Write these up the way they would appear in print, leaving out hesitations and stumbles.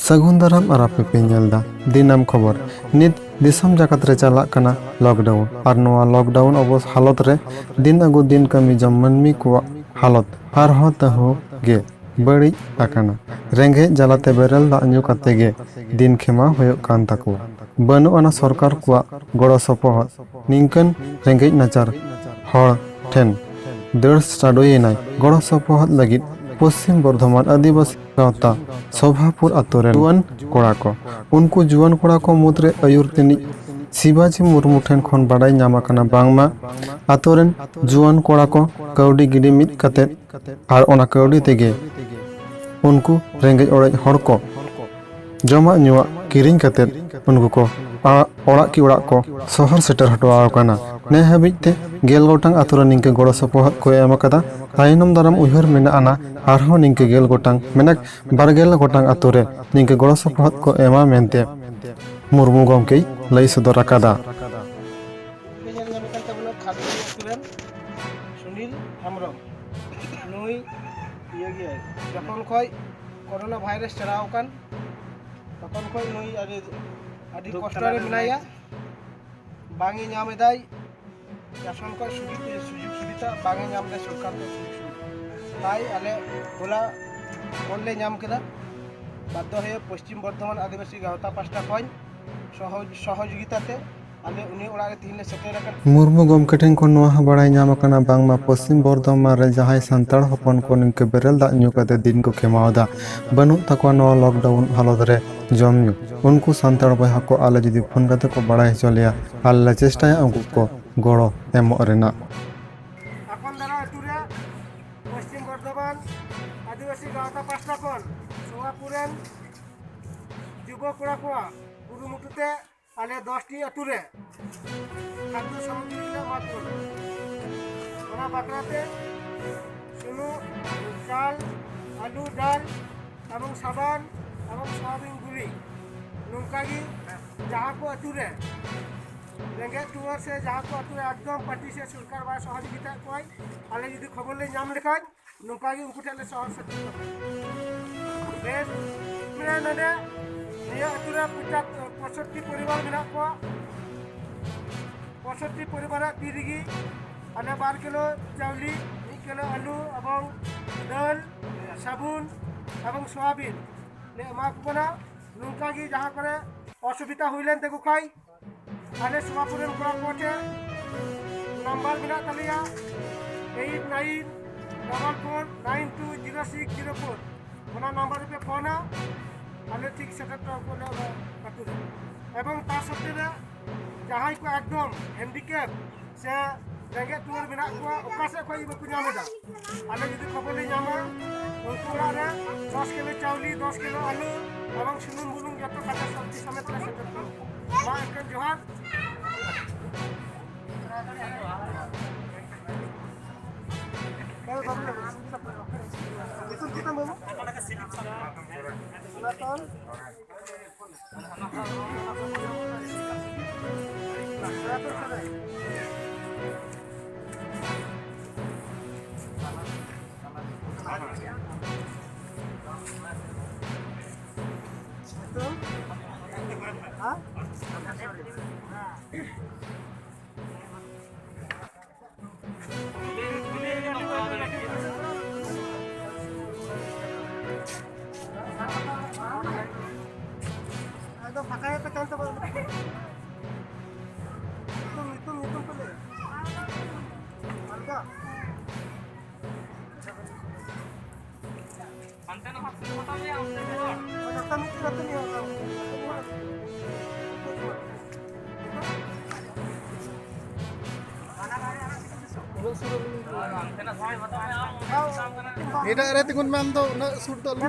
ᱥᱟᱹᱜᱩᱱ ᱫᱟᱨᱟᱢ ᱟᱨ ᱟᱯᱮ ᱯᱮ ᱧᱮᱞᱫᱟ ᱫᱤᱱᱟᱢ ᱠᱷᱚᱵᱚᱨ। ᱱᱤᱛ ᱫᱤᱥᱚᱢ ᱡᱟᱠᱟᱛ ᱨᱮ ᱪᱟᱞᱟᱜ ᱠᱟᱱᱟ ᱞᱚᱠᱰᱟᱣᱩᱱ ᱟᱨ ᱱᱚᱣᱟ ᱞᱚᱠᱰᱟᱣᱩन ᱚᱵᱚᱥ ᱦᱟᱞᱚᱛ ᱨᱮ ᱫᱤᱱ ᱟᱹᱜᱩ ᱫᱤन ᱠᱟᱹᱢᱤ ᱡᱚᱢ ᱢᱟᱹᱱᱢᱤ ᱠᱚᱣᱟᱜ ᱦᱟᱞᱚᱛ ᱟᱨᱦᱚᱸ ᱛᱟᱹᱦᱩ ᱜᱮ ᱵᱟᱹᱲᱤᱡ ᱟᱠᱟᱱᱟ। ᱨᱮᱸᱜᱮᱡ ᱡᱟᱞᱟᱛᱮ ᱵᱮᱨᱮᱞ ᱫᱟᱜ ᱧᱩ ᱠᱟᱛᱮ ᱜᱮ ᱫᱤᱱ ᱠᱷᱮᱢᱟ ᱦᱩᱭᱩᱜ ᱠᱟᱱ ᱛᱟᱠᱚᱣᱟ। ᱵᱟᱹᱱᱩᱜ ᱟᱱᱟ ᱥᱚᱨᱠᱟর ᱠᱚᱣᱟᱜ ᱜᱚᱲᱚ ᱥᱚᱯᱚᱦᱚᱫ। ᱱᱤᱝᱠᱟᱹᱱ ᱨᱮᱸᱜᱮᱡ ᱱᱟᱪᱟᱨ ᱦᱚᱲ ᱴᱷᱮᱱ ᱫᱟᱹᱲ ᱥᱴᱟᱰᱚᱭᱮᱱᱟᱭ ᱜᱚᱲᱚ ᱥᱚᱯᱚᱦᱚᱫ ᱞᱟᱹᱜᱤᱫ ᱯᱚᱥᱪᱤᱢ ᱵᱚᱨধᱚᱢᱟᱱ ᱟᱹᱫᱤᱵᱟᱹᱥᱤ ᱜᱟᱶᱛᱟ ᱥᱳᱵᱷᱟᱯᱩᱨ ᱟᱛᱳ ᱨᱮᱱ जुवान कोड़ा को उनको जुवान कोड़ा को मुद्रे अयुर तिनिज शिवाजी मुर्मू ठेन खन बाडाय ᱧᱟᱢ ᱟᱠᱟᱱᱟ ᱵᱟᱝᱢᱟ ᱟᱛᱳ ᱨᱮᱱ जुवान कोड़ा को कौडी गिडी मिद कतेᱫ ᱟᱨ ᱚᱱᱟ ᱠᱟᱹᱣᱰᱤ ᱛᱮᱜᱮ उनको रेंगेज ओरेज हड़ को जमाक ᱧᱩᱣᱟᱜ किरिंग कतेद उनको को ओड़ाग की ओड़ाग को शहर सेटर हटवाव काना। ने हाबिज ते गेल गोटांग आतु रे निंके गड़ो सपोहद को एम अकादा। तायनम दाराम उयहर मेना आना आरहों निंके गेल गोटांग मेनक बारगेल गोटांग आतु रे निंके गड़ो सपोहद को एमा मेनते मुर्मू गमके लई सदर अकादा। कोरोना भाइरस चलाव कान तखन खय नई आदि कष्ट रे मिनाया बांगी नाम एदाय शासन को सुजुग सुविधा बांगी नाम दे सरकार को सुजुग ताई आले होला ऑनले नाम केदा बाध्य हये पश्चिम बर्धमान आदिवासी गावता पास्टा खय सहयोगिताते आले उनी ओड़ा रे तीन ले सेटेर अकन मुर्मू गमके ठेन को नोवा बाड़ाय ᱧᱟᱢ ᱟᱠᱟᱱᱟ ᱵᱟᱝᱢᱟ पश्चिम बर्धमान रे जहाय सांताड़ हपन को निंके बेरेल दाग ᱧᱩ ᱠᱟᱛᱮ दिन को खेमावदा बानुग तकवा नोवा लॉकडाउन हालत रे जम ᱧᱩ उनको सांताड़ बहा को आले जुदी फोन कते को बाड़ाय हचो लेया आले ले चेष्टाया उनको को गड़ो एमो रेना। এখন দারা আতুরে পশ্চিম বর্ধমান আদিবাসী গাওতা পাঁচটা কোন সোয়াপুরেন যুব কোড়া কোয়া কুরুমুটুতে আলে 10টি আতুরে খাদ্য সামগ্রী মাত্র ওনা বাকরাতে सुनु चाल आलू डाल एवं साबान एवं सोयाबिन गुड़ी नौकागी जहाँ को अतुरे रेंगे टूर से जहाँ को अतुरे एकदम पार्टी से सरकार बा सहयोगिता कोई आले यदि खबर ले नाम लेखान नौकागी उनको ठेले सहर से बेस मेरे नने निया अतुरे 65 परिवार मिला को 65 परिवार तिरिगी आले 12 किलो चावली किलो आलू एवं दाल साबुन एवं सोयाबिन ने एमा को ना नुका की जहां करे असुविधा हुइलेन ते खाई आले सोवापुरेन कोड़ा कोटे नंबर बिना तलिया 8944920604 ओना नंबर पे फोन आले ठीक सेटअप को ले काटू एवं ता सत्ते जहां को एकदम हैंडीकैप से रेंगे टूर बिना को ओकासे कोई बकु नामेदा आले जदि खबर ले नामा उनको रे 10 किलो चावली 10 किलो आलू एवं सुनुन बुलुन जतो काटा सब्जी समेत ले सेटअप करो मा एक जोहार बेतन कितना मामू का सिलिप सनातन फाका पे चलता तुम पहले मालका अंतना हाथ से बता दे हमने रास्ता में नहीं होगा Ida ada tingun mam to na sur to lu.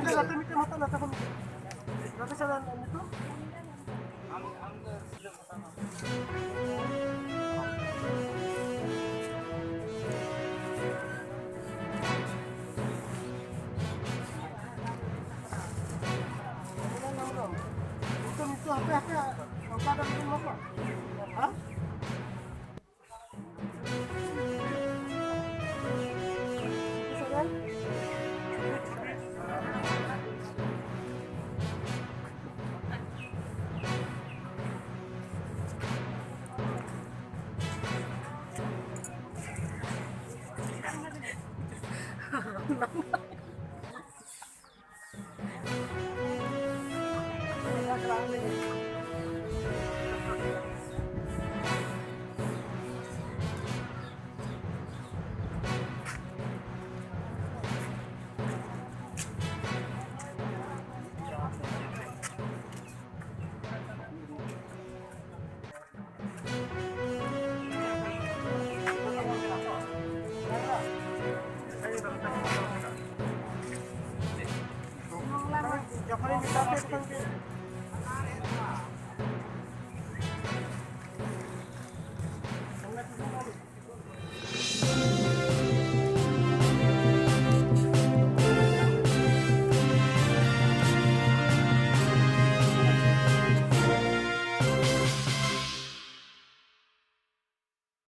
Number